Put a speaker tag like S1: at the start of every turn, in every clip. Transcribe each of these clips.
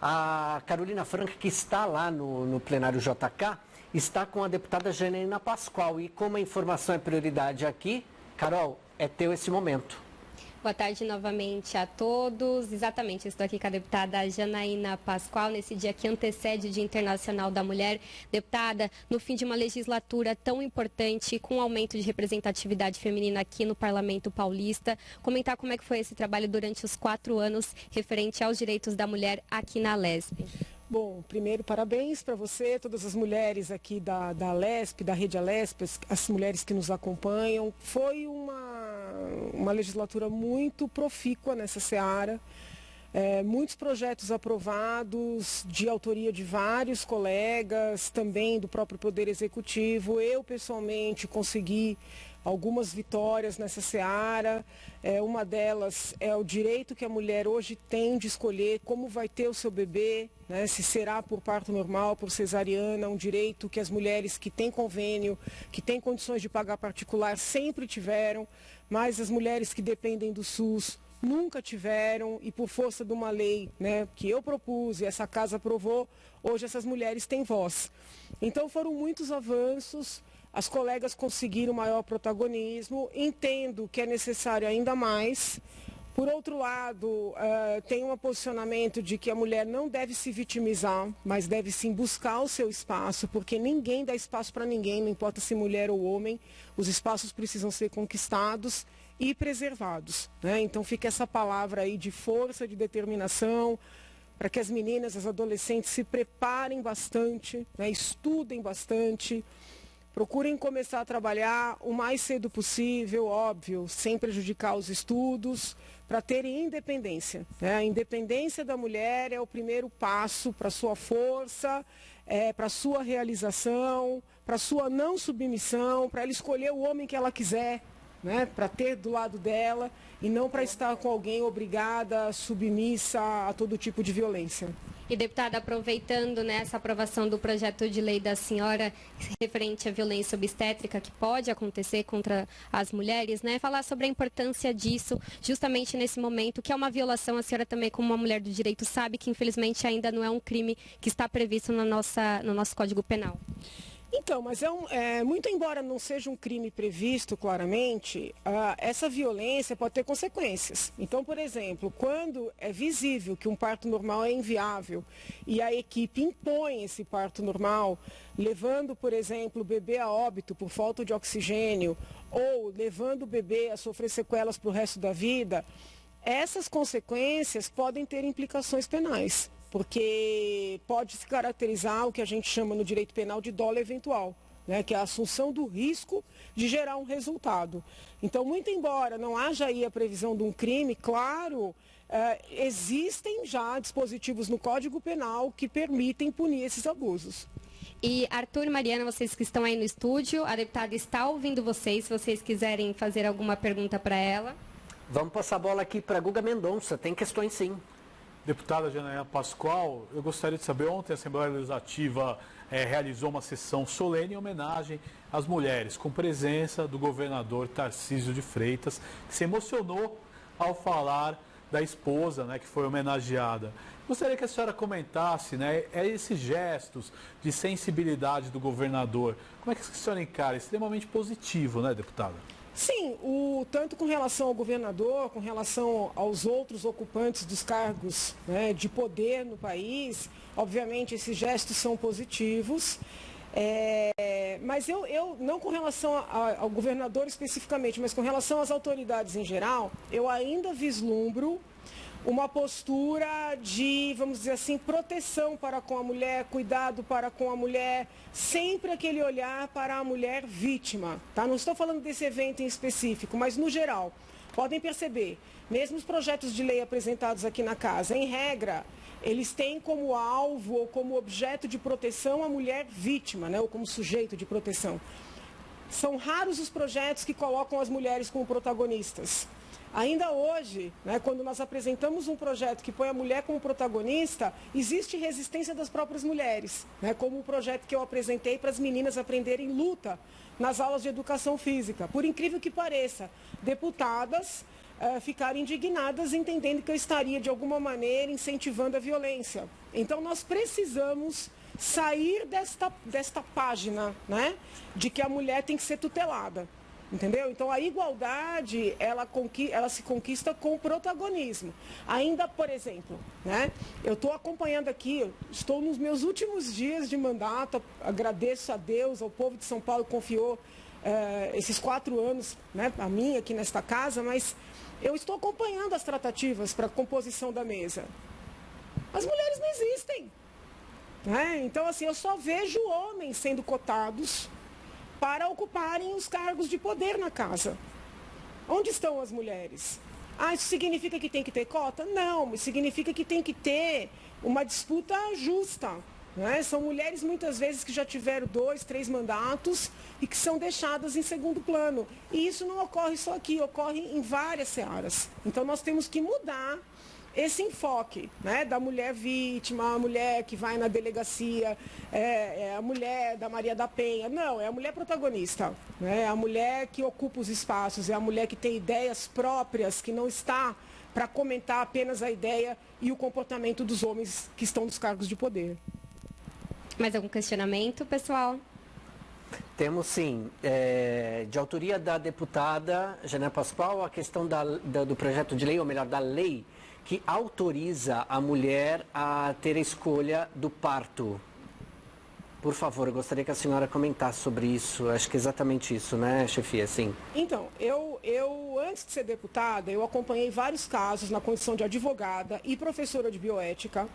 S1: A Carolina Franca, que está lá no plenário JK, está com a deputada Janaína Pascoal. E como a informação é prioridade aqui, Carol, é teu esse momento.
S2: Boa tarde novamente a todos. Exatamente, estou aqui com a deputada Janaína Pascoal, nesse dia que antecede o Dia Internacional da Mulher. Deputada, no fim de uma legislatura tão importante, com aumento de representatividade feminina aqui no Parlamento Paulista, comentar como é que foi esse trabalho durante os 4 anos referente aos direitos da mulher aqui na Alesp.
S3: Bom, primeiro, parabéns para você, todas as mulheres aqui da Alesp, da Rede Alesp, as mulheres que nos acompanham. Foi uma legislatura muito profícua nessa seara. Muitos projetos aprovados, de autoria de vários colegas, também do próprio Poder Executivo. Eu, pessoalmente, consegui algumas vitórias nessa seara. Uma delas é o direito que a mulher hoje tem de escolher como vai ter o seu bebê, né, se será por parto normal, por cesariana, um direito que as mulheres que têm convênio, que têm condições de pagar particular, sempre tiveram, mas as mulheres que dependem do SUS nunca tiveram, e por força de uma lei, né, que eu propus e essa casa aprovou, hoje essas mulheres têm voz. Então foram muitos avanços, as colegas conseguiram maior protagonismo, entendo que é necessário ainda mais. Por outro lado, tem um posicionamento de que a mulher não deve se vitimizar, mas deve sim buscar o seu espaço, porque ninguém dá espaço para ninguém, não importa se mulher ou homem, os espaços precisam ser conquistados e preservados, né? Então fica essa palavra aí de força, de determinação, para que as meninas, as adolescentes se preparem bastante, né? Estudem bastante, procurem começar a trabalhar o mais cedo possível, óbvio, sem prejudicar os estudos, para terem independência, né? A independência da mulher é o primeiro passo para a sua força, para a sua realização, para a sua não submissão, para ela escolher o homem que ela quiser, né, para ter do lado dela e não para estar com alguém obrigada, submissa a todo tipo de violência.
S2: E, deputada, aproveitando, né, essa aprovação do projeto de lei da senhora referente à violência obstétrica que pode acontecer contra as mulheres, né, falar sobre a importância disso justamente nesse momento, que é uma violação, a senhora também como uma mulher do direito sabe que infelizmente ainda não é um crime que está previsto no nosso Código Penal.
S3: Então, mas muito embora não seja um crime previsto claramente, essa violência pode ter consequências. Então, por exemplo, quando é visível que um parto normal é inviável e a equipe impõe esse parto normal, levando, por exemplo, o bebê a óbito por falta de oxigênio ou levando o bebê a sofrer sequelas para o resto da vida, essas consequências podem ter implicações penais, porque pode se caracterizar o que a gente chama no direito penal de dolo eventual, né, que é a assunção do risco de gerar um resultado. Então, muito embora não haja aí a previsão de um crime, claro, existem já dispositivos no Código Penal que permitem punir esses abusos.
S2: E Arthur e Mariana, vocês que estão aí no estúdio, a deputada está ouvindo vocês, se vocês quiserem fazer alguma pergunta para ela.
S1: Vamos passar a bola aqui para a Guga Mendonça, tem questões sim.
S4: Deputada Janaína Pascoal, eu gostaria de saber, ontem a Assembleia Legislativa realizou uma sessão solene em homenagem às mulheres, com presença do governador Tarcísio de Freitas, que se emocionou ao falar da esposa, né, que foi homenageada. Gostaria que a senhora comentasse, né, esses gestos de sensibilidade do governador. Como é que a senhora encara? Extremamente positivo, né, deputada?
S3: Sim, tanto com relação ao governador, com relação aos outros ocupantes dos cargos, né, de poder no país, obviamente esses gestos são positivos, mas eu não com relação ao governador especificamente, mas com relação às autoridades em geral, eu ainda vislumbro uma postura de, vamos dizer assim, proteção para com a mulher, cuidado para com a mulher, sempre aquele olhar para a mulher vítima, tá? Não estou falando desse evento em específico, mas no geral. Podem perceber, mesmo os projetos de lei apresentados aqui na casa, em regra, eles têm como alvo ou como objeto de proteção a mulher vítima, né? Ou como sujeito de proteção. São raros os projetos que colocam as mulheres como protagonistas. Ainda hoje, né, quando nós apresentamos um projeto que põe a mulher como protagonista, existe resistência das próprias mulheres, né, como o projeto que eu apresentei para as meninas aprenderem luta nas aulas de educação física. Por incrível que pareça, deputadas ficaram indignadas, entendendo que eu estaria, de alguma maneira, incentivando a violência. Então, nós precisamos sair desta página, né, de que a mulher tem que ser tutelada. Entendeu? Então, a igualdade, ela se conquista com protagonismo. Ainda, por exemplo, né, eu estou acompanhando aqui, estou nos meus últimos dias de mandato, agradeço a Deus, ao povo de São Paulo que confiou esses 4 anos, né, a mim aqui nesta casa, mas eu estou acompanhando as tratativas para a composição da mesa. As mulheres não existem. Né? Então, assim, eu só vejo homens sendo cotados para ocuparem os cargos de poder na casa. Onde estão as mulheres? Ah, isso significa que tem que ter cota? Não, isso significa que tem que ter uma disputa justa. Né? São mulheres, muitas vezes, que já tiveram 2, 3 mandatos e que são deixadas em segundo plano. E isso não ocorre só aqui, ocorre em várias searas. Então, nós temos que mudar esse enfoque, né, da mulher vítima, a mulher que vai na delegacia, a mulher da Maria da Penha. Não, é a mulher protagonista, né, é a mulher que ocupa os espaços, é a mulher que tem ideias próprias, que não está para comentar apenas a ideia e o comportamento dos homens que estão nos cargos de poder.
S2: Mais algum questionamento, pessoal?
S1: Temos sim, de autoria da deputada Janaína Pascoal, a questão do projeto de lei, ou melhor, da lei, que autoriza a mulher a ter a escolha do parto. Por favor, eu gostaria que a senhora comentasse sobre isso. Acho que é exatamente isso, né, chefia? Sim.
S3: Então, eu antes de ser deputada, eu acompanhei vários casos na condição de advogada e professora de bioética,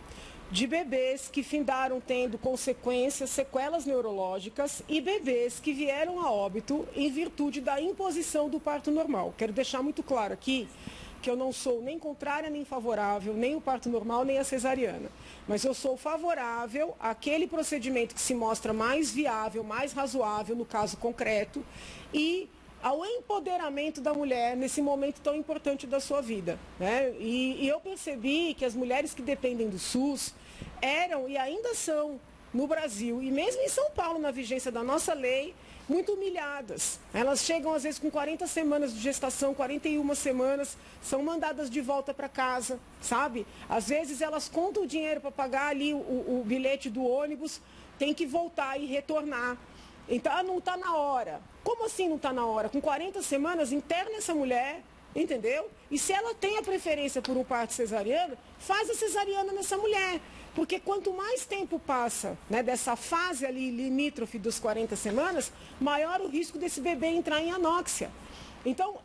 S3: de bebês que findaram tendo consequências, sequelas neurológicas e bebês que vieram a óbito em virtude da imposição do parto normal. Quero deixar muito claro aqui que eu não sou nem contrária nem favorável, nem o parto normal, nem a cesariana. Mas eu sou favorável àquele procedimento que se mostra mais viável, mais razoável no caso concreto e ao empoderamento da mulher nesse momento tão importante da sua vida. Né? E eu percebi que as mulheres que dependem do SUS eram e ainda são, no Brasil, e mesmo em São Paulo, na vigência da nossa lei, muito humilhadas. Elas chegam, às vezes, com 40 semanas de gestação, 41 semanas, são mandadas de volta para casa, sabe? Às vezes, elas contam o dinheiro para pagar ali o bilhete do ônibus, tem que voltar e retornar. Então, não está na hora. Como assim não está na hora? Com 40 semanas, interna essa mulher, entendeu? E se ela tem a preferência por um parto cesariano, faz a cesariana nessa mulher. Porque quanto mais tempo passa, né, dessa fase ali limítrofe dos 40 semanas, maior o risco desse bebê entrar em anóxia. Então,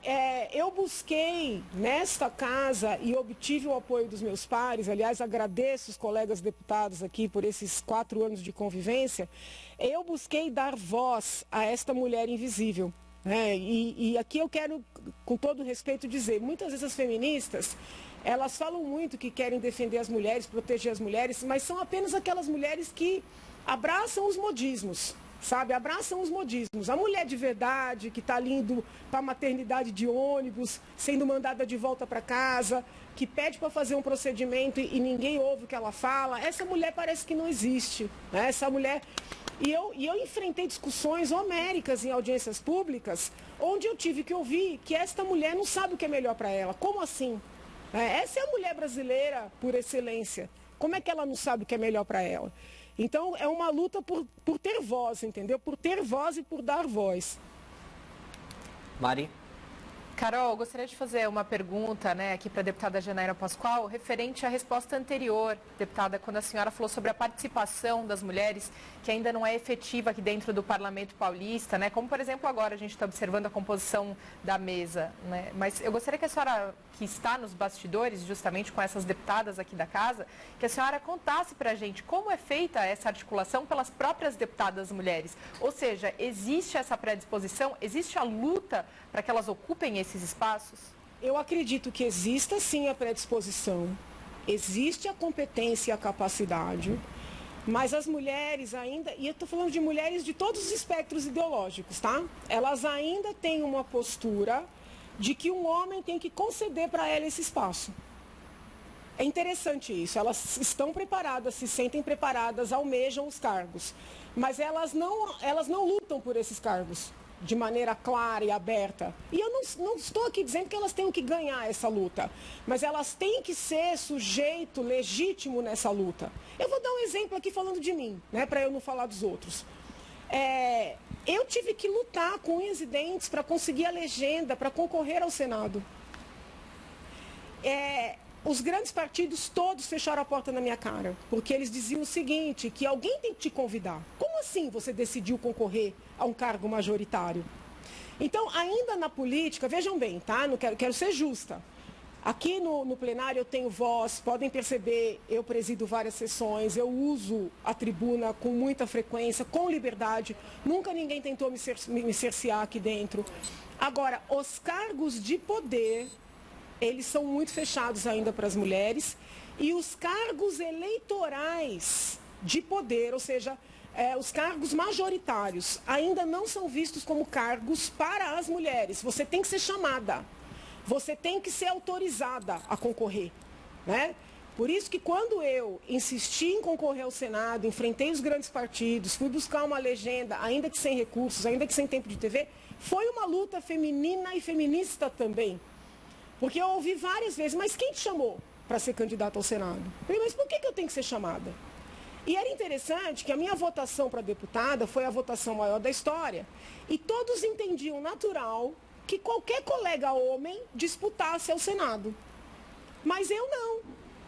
S3: eu busquei nesta casa e obtive o apoio dos meus pares, aliás, agradeço os colegas deputados aqui por esses 4 anos de convivência, eu busquei dar voz a esta mulher invisível. E aqui eu quero, com todo respeito, dizer, muitas vezes as feministas, elas falam muito que querem defender as mulheres, proteger as mulheres, mas são apenas aquelas mulheres que abraçam os modismos, sabe? Abraçam os modismos. A mulher de verdade, que está ali indo para a maternidade de ônibus, sendo mandada de volta para casa, que pede para fazer um procedimento e ninguém ouve o que ela fala, essa mulher parece que não existe. Né? Essa mulher... E eu enfrentei discussões homéricas em audiências públicas, onde eu tive que ouvir que esta mulher não sabe o que é melhor para ela. Como assim? Essa é a mulher brasileira por excelência. Como é que ela não sabe o que é melhor para ela? Então, é uma luta por ter voz, entendeu? Por ter voz e por dar voz.
S1: Mari?
S5: Carol, gostaria de fazer uma pergunta, né, aqui para a deputada Janaína Pascoal, referente à resposta anterior, deputada, quando a senhora falou sobre a participação das mulheres, que ainda não é efetiva aqui dentro do Parlamento Paulista, né, como, por exemplo, agora a gente está observando a composição da mesa, né, mas eu gostaria que a senhora, que está nos bastidores, justamente com essas deputadas aqui da casa, que a senhora contasse para a gente como é feita essa articulação pelas próprias deputadas mulheres, ou seja, existe essa predisposição, existe a luta para que elas ocupem esses espaços?
S3: Eu acredito que exista sim a predisposição, existe a competência e a capacidade, mas as mulheres ainda, e eu estou falando de mulheres de todos os espectros ideológicos, tá? Elas ainda têm uma postura de que um homem tem que conceder para ela esse espaço. É interessante isso, elas estão preparadas, se sentem preparadas, almejam os cargos, mas elas não lutam por esses cargos. de maneira clara e aberta. E eu não estou aqui dizendo que elas tenham que ganhar essa luta, mas elas têm que ser sujeito legítimo nessa luta. Eu vou dar um exemplo aqui falando de mim, né, para eu não falar dos outros. Eu tive que lutar com unhas e dentes para conseguir a legenda, para concorrer ao Senado. Os grandes partidos todos fecharam a porta na minha cara, porque eles diziam o seguinte, que alguém tem que te convidar. Como assim você decidiu concorrer a um cargo majoritário? Então, ainda na política, vejam bem, tá? Não quero ser justa. Aqui no plenário eu tenho voz, podem perceber, eu presido várias sessões, eu uso a tribuna com muita frequência, com liberdade, nunca ninguém tentou me cercear aqui dentro. Agora, os cargos de poder, eles são muito fechados ainda para as mulheres, e os cargos eleitorais de poder, ou seja, os cargos majoritários, ainda não são vistos como cargos para as mulheres. Você tem que ser chamada. Você tem que ser autorizada a concorrer, né? Por isso que quando eu insisti em concorrer ao Senado, enfrentei os grandes partidos, fui buscar uma legenda, ainda que sem recursos, ainda que sem tempo de TV, foi uma luta feminina e feminista também. Porque eu ouvi várias vezes, mas quem te chamou para ser candidata ao Senado? Eu falei, mas por que eu tenho que ser chamada? E era interessante que a minha votação para deputada foi a votação maior da história. E todos entendiam natural que qualquer colega homem disputasse ao Senado. Mas eu não.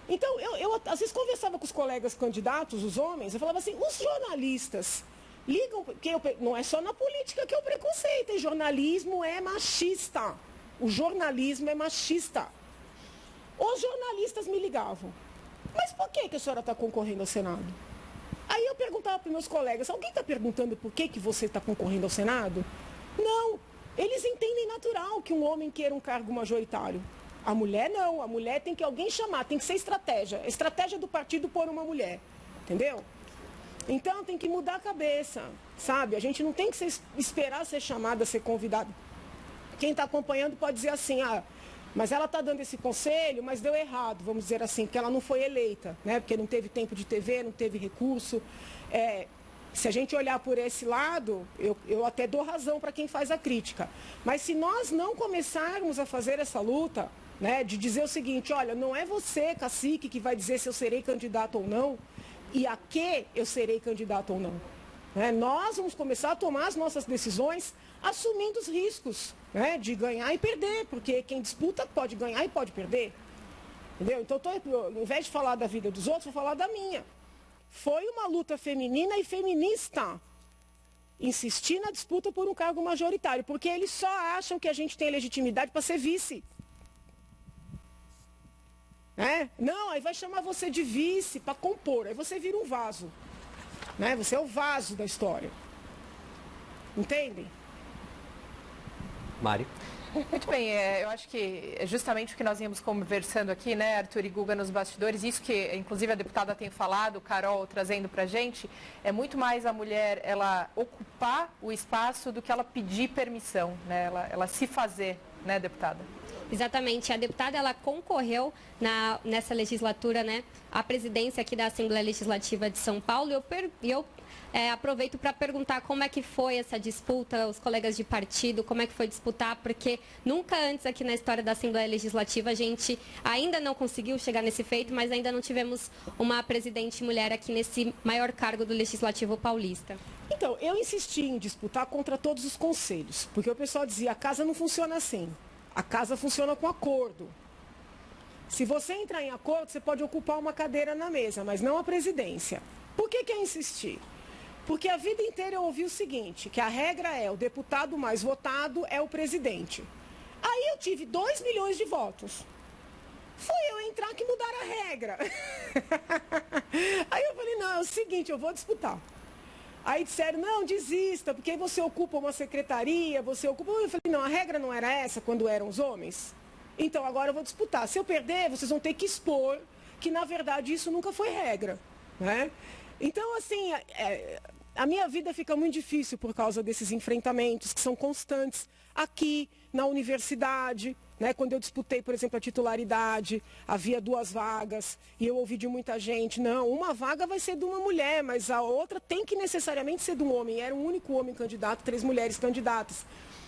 S3: Então, eu às vezes conversava com os colegas candidatos, os homens, eu falava assim, os jornalistas ligam, porque não é só na política que é o preconceito, hein? Jornalismo é machista. O jornalismo é machista. Os jornalistas me ligavam. Mas por que a senhora está concorrendo ao Senado? Aí eu perguntava para os meus colegas, alguém está perguntando por que você está concorrendo ao Senado? Não. Eles entendem natural que um homem queira um cargo majoritário. A mulher não, a mulher tem que alguém chamar, tem que ser estratégia. A estratégia do partido pôr uma mulher, entendeu? Então tem que mudar a cabeça, sabe? A gente não tem que esperar ser chamada, ser convidada. Quem está acompanhando pode dizer assim, mas ela está dando esse conselho, mas deu errado, vamos dizer assim, porque ela não foi eleita, né? Porque não teve tempo de TV, não teve recurso. Se a gente olhar por esse lado, eu até dou razão para quem faz a crítica. Mas se nós não começarmos a fazer essa luta, né, de dizer o seguinte, olha, não é você, cacique, que vai dizer se eu serei candidato ou não, e a que eu serei candidato ou não. Né? Nós vamos começar a tomar as nossas decisões assumindo os riscos, né, de ganhar e perder, porque quem disputa pode ganhar e pode perder. Entendeu? Então, ao invés de falar da vida dos outros, vou falar da minha. Foi uma luta feminina e feminista insistir na disputa por um cargo majoritário, porque eles só acham que a gente tem legitimidade para ser vice. Não, aí vai chamar você de vice para compor, aí você vira um vaso. Né? Você é o vaso da história. Entendem?
S1: Mari?
S5: Muito bem, eu acho que é justamente o que nós íamos conversando aqui, né, Arthur e Guga, nos bastidores, isso que inclusive a deputada tem falado, Carol trazendo para a gente, é muito mais a mulher ela ocupar o espaço do que ela pedir permissão, né, ela se fazer, né, deputada?
S2: Exatamente, a deputada ela concorreu nessa legislatura, né, à presidência aqui da Assembleia Legislativa de São Paulo, e eu aproveito para perguntar como é que foi essa disputa, os colegas de partido, como é que foi disputar, porque nunca antes aqui na história da Assembleia Legislativa a gente ainda não conseguiu chegar nesse feito, mas ainda não tivemos uma presidente mulher aqui nesse maior cargo do Legislativo paulista.
S3: Então, eu insisti em disputar contra todos os conselhos, porque o pessoal dizia, a casa não funciona assim, a casa funciona com acordo. Se você entrar em acordo, você pode ocupar uma cadeira na mesa, mas não a presidência. Por que eu insisti? Porque a vida inteira eu ouvi o seguinte, que a regra é o deputado mais votado é o presidente. Aí eu tive 2 milhões de votos. Fui eu entrar que mudaram a regra. Aí eu falei, não, é o seguinte, eu vou disputar. Aí disseram, não, desista, porque aí você ocupa uma secretaria, você ocupa... Eu falei, não, a regra não era essa quando eram os homens? Então agora eu vou disputar. Se eu perder, vocês vão ter que expor que, na verdade, isso nunca foi regra, né? Então, assim, a minha vida fica muito difícil por causa desses enfrentamentos que são constantes aqui na universidade, né? Quando eu disputei, por exemplo, a titularidade, havia 2 vagas e eu ouvi de muita gente, não, uma vaga vai ser de uma mulher, mas a outra tem que necessariamente ser de um homem. Era um único homem candidato, 3 mulheres candidatas.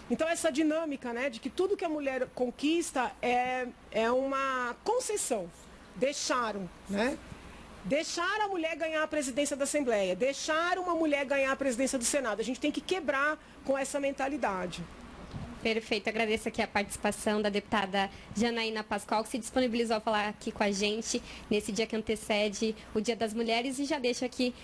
S3: Então essa dinâmica, né, de que tudo que a mulher conquista é uma concessão. Deixaram, né? Deixar a mulher ganhar a presidência da Assembleia, deixar uma mulher ganhar a presidência do Senado. A gente tem que quebrar com essa mentalidade.
S2: Perfeito, agradeço aqui a participação da deputada Janaína Pascoal, que se disponibilizou a falar aqui com a gente nesse dia que antecede o Dia das Mulheres, e já deixo aqui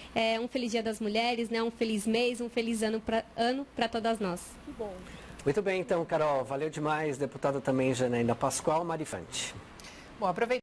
S2: um feliz Dia das Mulheres, né? Um feliz mês, um feliz ano para todas nós.
S3: Que bom.
S1: Muito bem, então, Carol, valeu demais, deputada também Janaína Pascoal. Marifante.
S5: Bom, aproveitando